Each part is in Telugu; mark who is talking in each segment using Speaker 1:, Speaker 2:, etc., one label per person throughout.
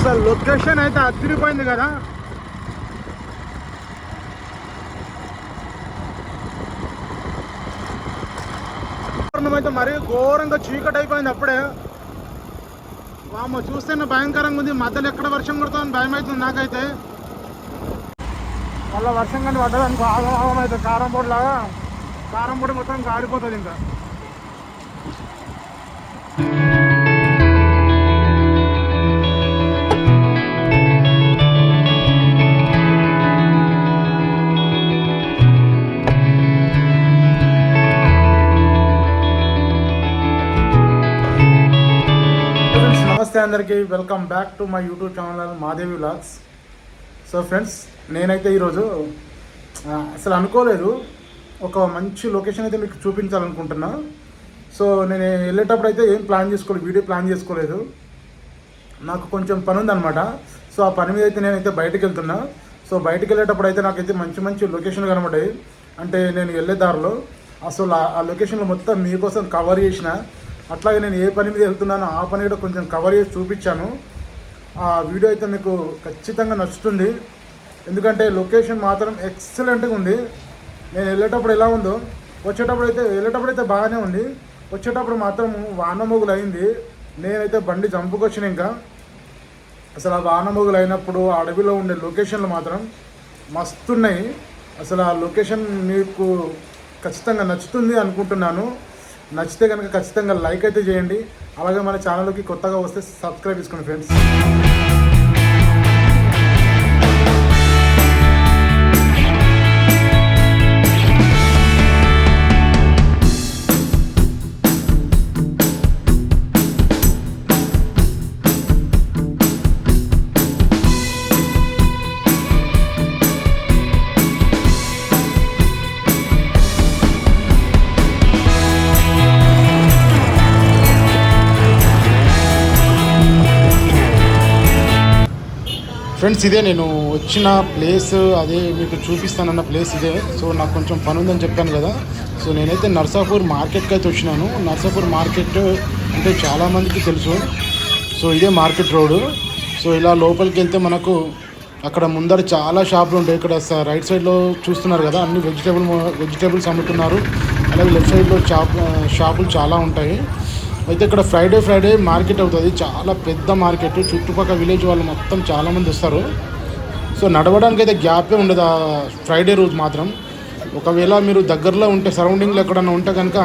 Speaker 1: అసలు లొకేషన్ అయితే అదిరిపోయింది కదా. అయితే మరీ ఘోరంగా చీకటి అయిపోయింది అప్పుడే. వామ్మ చూస్తేనే భయంకరంగా ఉంది. మధ్యలో ఎక్కడ వర్షం కొడుతుందని భయం అవుతుంది నాకైతే. మళ్ళీ వర్షం కానీ పడ్డది అనుకో ఆగం అయితే కారం పొడి లాగా, కారం పొడి మొత్తం కాడిపోతుంది ఇంకా. నమస్తే అందరికీ, welcome back to my YouTube channel Madevi vlogs. So friends, నేనైతే ఈరోజు అసలు అనుకోలేదు ఒక మంచి లొకేషన్ అయితే మీకు చూపించాలనుకుంటున్నా. సో నేను వెళ్ళేటప్పుడు అయితే ఏం ప్లాన్ చేసుకోలేదు, వీడియో ప్లాన్ చేసుకోలేదు. నాకు కొంచెం పని ఉందన్నమాట. సో ఆ పని మీద అయితే నేనైతే బయటకు వెళ్తున్నా. సో బయటకు వెళ్ళేటప్పుడు అయితే నాకైతే మంచి మంచి లొకేషన్ కనబడ్డాయి. అంటే నేను వెళ్ళే దారిలో అసలు ఆ లొకేషన్లో మొత్తం మీకోసం కవర్ చేసిన. అట్లాగే నేను ఏ పని మీద వెళ్తున్నానో ఆ పని కూడా కొంచెం కవర్ చేసి చూపించాను. ఆ వీడియో అయితే మీకు ఖచ్చితంగా నచ్చుతుంది. ఎందుకంటే లొకేషన్ మాత్రం ఎక్సలెంట్గా ఉంది. నేను వెళ్ళేటప్పుడు ఎలా ఉందో వెళ్ళేటప్పుడు అయితే బాగానే ఉంది. వచ్చేటప్పుడు మాత్రం వానమొగులు అయింది. నేనైతే బండి జంపుకొచ్చిన ఇంకా అసలు ఆ వానమొగులు అయినప్పుడు ఆ అడవిలో ఉండే లొకేషన్లు మాత్రం మస్తున్నాయి. అసలు ఆ లొకేషన్ మీకు ఖచ్చితంగా నచ్చుతుంది అనుకుంటున్నాను. నచ్చితే కనుక ఖచ్చితంగా లైక్ అయితే చేయండి. అలాగే మన ఛానల్కి కొత్తగా వస్తే సబ్స్క్రైబ్ చేసుకోండి ఫ్రెండ్స్. ఫ్రెండ్స్, ఇదే నేను వచ్చిన ప్లేస్, అదే మీకు చూపిస్తానన్న ప్లేస్ ఇదే. సో నాకు కొంచెం పని ఉందని చెప్పాను కదా. సో నేనైతే నర్సాపూర్ మార్కెట్కి అయితే వచ్చినాను. నర్సాపూర్ మార్కెట్ అంటే చాలామందికి తెలుసు. సో ఇదే మార్కెట్ రోడ్డు. సో ఇలా లోపలికి వెళ్తే మనకు అక్కడ ముందర చాలా షాపులు ఉంటాయి. ఇక్కడ రైట్ సైడ్లో చూస్తున్నారు కదా, అన్ని వెజిటేబుల్స్ అమ్ముతున్నారు. అలాగే లెఫ్ట్ సైడ్లో షాపులు చాలా ఉంటాయి. అయితే ఇక్కడ ఫ్రైడే మార్కెట్ అవుతుంది. చాలా పెద్ద మార్కెట్. చుట్టుపక్కల విలేజ్ వాళ్ళు మొత్తం చాలామంది వస్తారు. సో నడవడానికి అయితే గ్యాపే ఉండదు ఆ ఫ్రైడే రోజు మాత్రం. ఒకవేళ మీరు దగ్గరలో ఉంటే, సరౌండింగ్లో ఎక్కడన్నా ఉంటే కనుక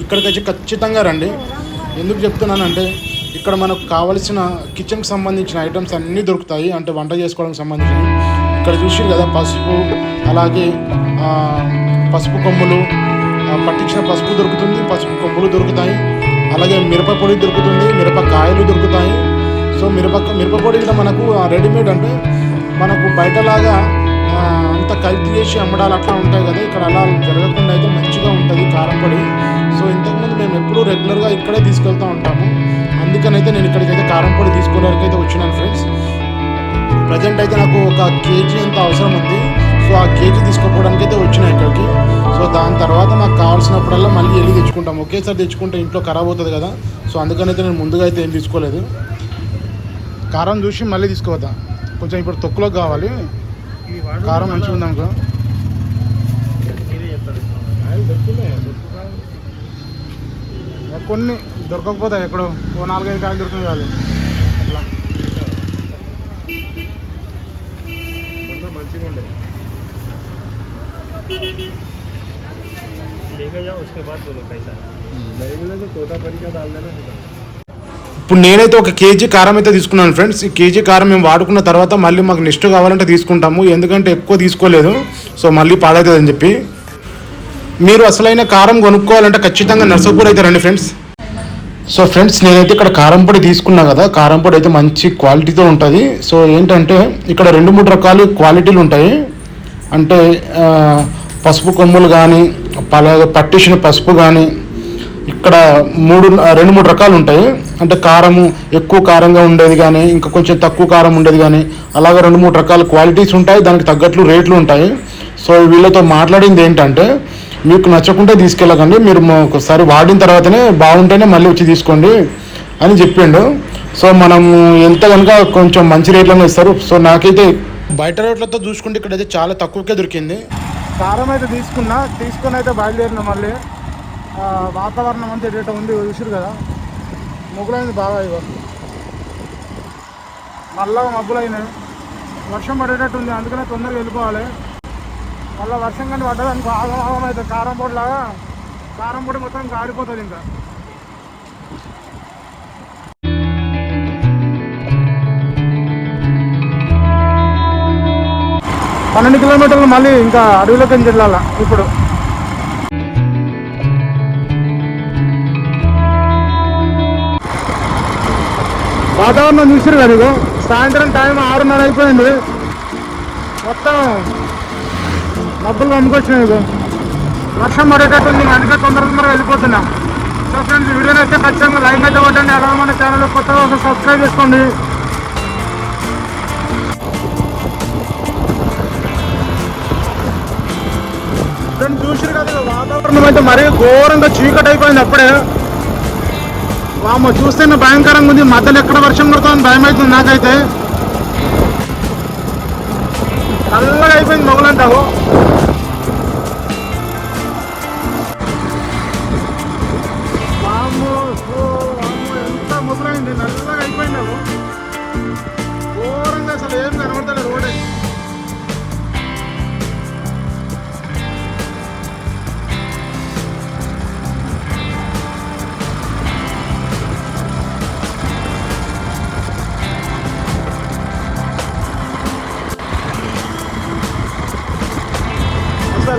Speaker 1: ఇక్కడికి వచ్చి ఖచ్చితంగా రండి. ఎందుకు చెప్తున్నానంటే ఇక్కడ మనకు కావాల్సిన కిచెన్కి సంబంధించిన ఐటమ్స్ అన్నీ దొరుకుతాయి. అంటే వంట చేసుకోవడానికి సంబంధించినవి. ఇక్కడ చూసి కదా పసుపు, అలాగే పసుపు కొమ్ములు, పట్టించిన పసుపు దొరుకుతుంది, పసుపు కొమ్ములు దొరుకుతాయి. అలాగే మిరపపొడి దొరుకుతుంది, మిరపకాయలు దొరుకుతాయి. సో మిరపపొడి కూడా మనకు రెడీమేడ్, అంటే మనకు బయటలాగా అంత కల్తీ చేసి అమ్మడాలు అట్లా ఉంటాయి కదా. ఇక్కడ అలా జరగకుండా అయితే మంచిగా ఉంటుంది కారం పొడి. సో ఇంతకుముందు మేము ఎప్పుడూ రెగ్యులర్గా ఇక్కడే తీసుకెళ్తూ ఉంటాము. అందుకనైతే నేను ఇక్కడికైతే కారం పొడి తీసుకోవడానికి అయితే వచ్చినాను ఫ్రెండ్స్. ప్రజెంట్ అయితే నాకు ఒక కేజీ అంత అవసరం ఉంది. సో ఆ కేజీ తీసుకోవడానికి అయితే వచ్చినా ఇక్కడికి. సో దాని తర్వాత నాకు కావాల్సినప్పుడల్లా మళ్ళీ వెళ్ళి తెచ్చుకుంటాం. ఒకేసారి తెచ్చుకుంటే ఇంట్లో ఖరాబ్ అవుతుంది కదా. సో అందుకనైతే నేను ముందుగా అయితే ఏం తీసుకోలేదు. కారం చూసి మళ్ళీ తీసుకోవద్దా, కొంచెం ఇప్పుడు తొక్కులోకి కావాలి. కారం మంచిగా ఉందనుకో. కొన్ని దొరకకపోతాయి, ఎక్కడో 4-5 కాయలు దొరుకుతుంది కాదు అట్లా. మంచిగా ఉండే ఇప్పుడు నేనైతే ఒక కేజీ కారం అయితే తీసుకున్నాను ఫ్రెండ్స్. ఈ కేజీ కారం మేము వాడుకున్న తర్వాత మళ్ళీ మాకు నెక్స్ట్ కావాలంటే తీసుకుంటాము. ఎందుకంటే ఎక్కువ తీసుకోలేదు, సో మళ్ళీ పాడవుతుందని చెప్పి. మీరు అసలైన కారం కొనుక్కోవాలంటే ఖచ్చితంగా నర్సాపూర్ అయితే రండి ఫ్రెండ్స్. సో ఫ్రెండ్స్, నేనైతే ఇక్కడ కారం పొడి తీసుకున్నా కదా. కారం పొడి అయితే మంచి క్వాలిటీతో ఉంటుంది. సో ఏంటంటే ఇక్కడ 2-3 రకాల క్వాలిటీలు ఉంటాయి. అంటే పసుపు కొమ్ములు కానీ, పట్టించిన పసుపు కానీ, ఇక్కడ 2-3 రకాలు ఉంటాయి. అంటే కారము ఎక్కువ కారంగా ఉండేది కానీ, ఇంకా కొంచెం తక్కువ కారం ఉండేది కానీ, అలాగే 2-3 రకాల క్వాలిటీస్ ఉంటాయి. దానికి తగ్గట్లు రేట్లు ఉంటాయి. సో వీళ్ళతో మాట్లాడింది ఏంటంటే, మీకు నచ్చకుంటే తీసుకెళ్ళకండి, మీరు ఒకసారి వాడిన తర్వాతనే బాగుంటేనే మళ్ళీ వచ్చి తీసుకోండి అని చెప్పిండు. సో మనం ఎంత కనుక కొంచెం మంచి రేట్లలో ఇస్తారు. సో నాకైతే బయట రేట్లతో చూసుకుంటే ఇక్కడైతే చాలా తక్కువకే దొరికింది. కారం అయితే తీసుకొని అయితే బయలుదేరిన. మళ్ళీ వాతావరణం అంతా ఎటు ఉంది చూసారు కదా, మొగ్గులైంది బాగా. ఇగో నల్లగా మబ్బులైనాయి, వర్షం పడేటట్టు ఉంది, అందుకనే తొందరగా వెళ్ళిపోవాలి. మళ్ళీ వర్షం కానీ పడ్డదానికి ఆగం అవుతుంది. కారం పొడి మొత్తం కారిపోతుంది. ఇంకా 12 కిలోమీటర్లు మళ్ళీ ఇంకా అడవిలోకి వెళ్ళాల. ఇప్పుడు వాతావరణం చూసారు కదా, ఇగో సాయంత్రం టైం 6:30 అయిపోయింది. మొత్తం మబ్బులు పంపుకొచ్చినాయి. ఇగో వర్షం పడేటట్టుంది, అందుకే తొందరగా వెళ్ళిపోతున్నా. సో ఫ్రెండ్స్, వీడియోని అయితే ఖచ్చితంగా లైక్ అయితే కొట్టండి. అలాగే మన ఛానల్ కొత్తగా ఒకసారి సబ్స్క్రైబ్ చేసుకోండి. చూసారు కదా, వాతావరణం అయితే మరీ ఘోరంగా చీకటి అయిపోయింది. అప్పుడే వామ చూస్తేనే భయంకరంగా ఉంది. మధ్యలో ఎక్కడ వర్షం పడుతుందని భయం అవుతుంది నాకైతే. నల్లగా అయిపోయింది మొగలంటావు. ఎంత మొదలైంది, నల్లగా అయిపోయింది. ఘోరంగా అసలు ఏం కనబడతలేదు రోడ్.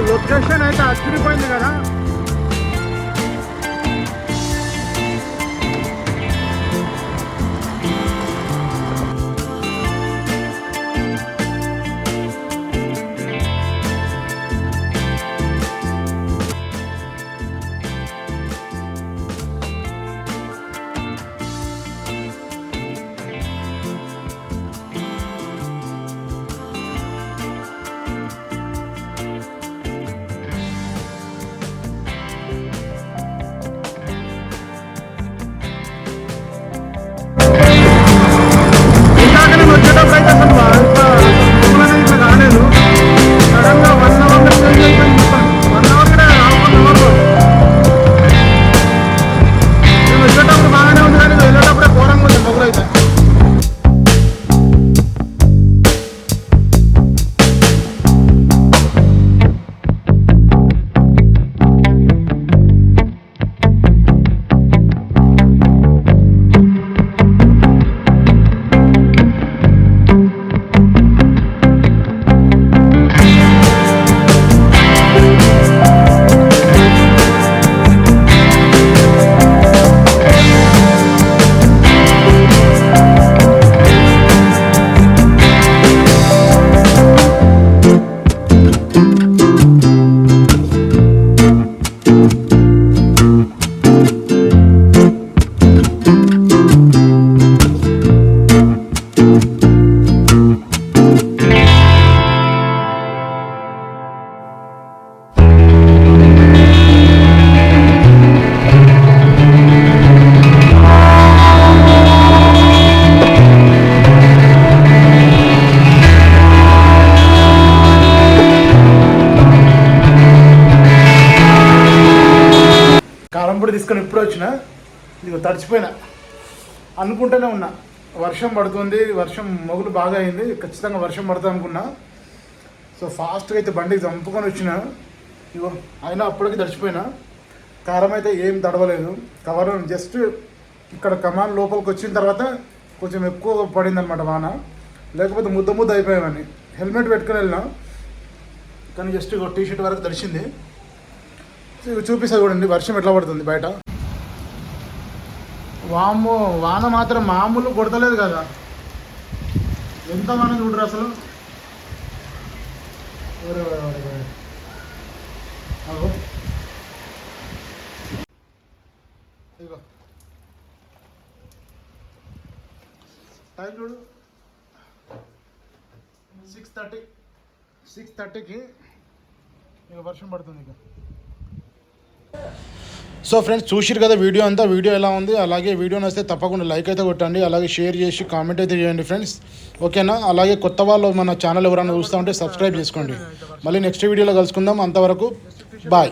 Speaker 1: లొకేషన్ అయితే అదిరిపోయింది కదా. కారంపొడి తీసుకొని ఇప్పుడు వచ్చిన, ఇది తడిచిపోయినా. అనుకుంటూనే ఉన్నా వర్షం పడుతుంది, వర్షం మొగులు బాగా అయింది, ఖచ్చితంగా వర్షం పడుతుంది అనుకున్నా. సో ఫాస్ట్గా అయితే బండికి చంపుకొని వచ్చిన. ఇగో అయినా అప్పటికి తడిచిపోయినా. కారం అయితే ఏం తడవలేదు. కవర్ జస్ట్ ఇక్కడ కమాన్ లోపలికి వచ్చిన తర్వాత కొంచెం ఎక్కువ పడిందనమాట వాన, లేకపోతే ముద్ద అయిపోయామని. హెల్మెట్ పెట్టుకుని వెళ్ళినా, కానీ జస్ట్ టీ షర్ట్ వరకు తడిచింది. చూపిస్తా చూడండి వర్షం ఎట్లా పడుతుంది బయట. వాము వాన మాత్రం మామూలు కొడతలేదు కదా, ఎంత వాన చూడరు అసలు. ఇగో టైం చూడు, 6:30కి ఇక వర్షం పడుతుంది. ఇక సో ఫ్రెండ్స్ చూసిరు కదా వీడియో అంతా. వీడియో ఎలా ఉంది, అలాగే వీడియో నచ్చితే తప్పకుండా లైక్ అయితే కొట్టండి, అలాగే షేర్ చేసి కామెంట్ అయితే చేయండి ఫ్రెండ్స్, ఓకేనా. అలాగే కొత్త వాళ్ళు మన ఛానల్ ఎవరైనా చూస్తూ ఉంటే సబ్స్క్రైబ్ చేసుకోండి. మళ్ళీ నెక్స్ట్ వీడియోలో కలుసుకుందాం, అంతవరకు బాయ్.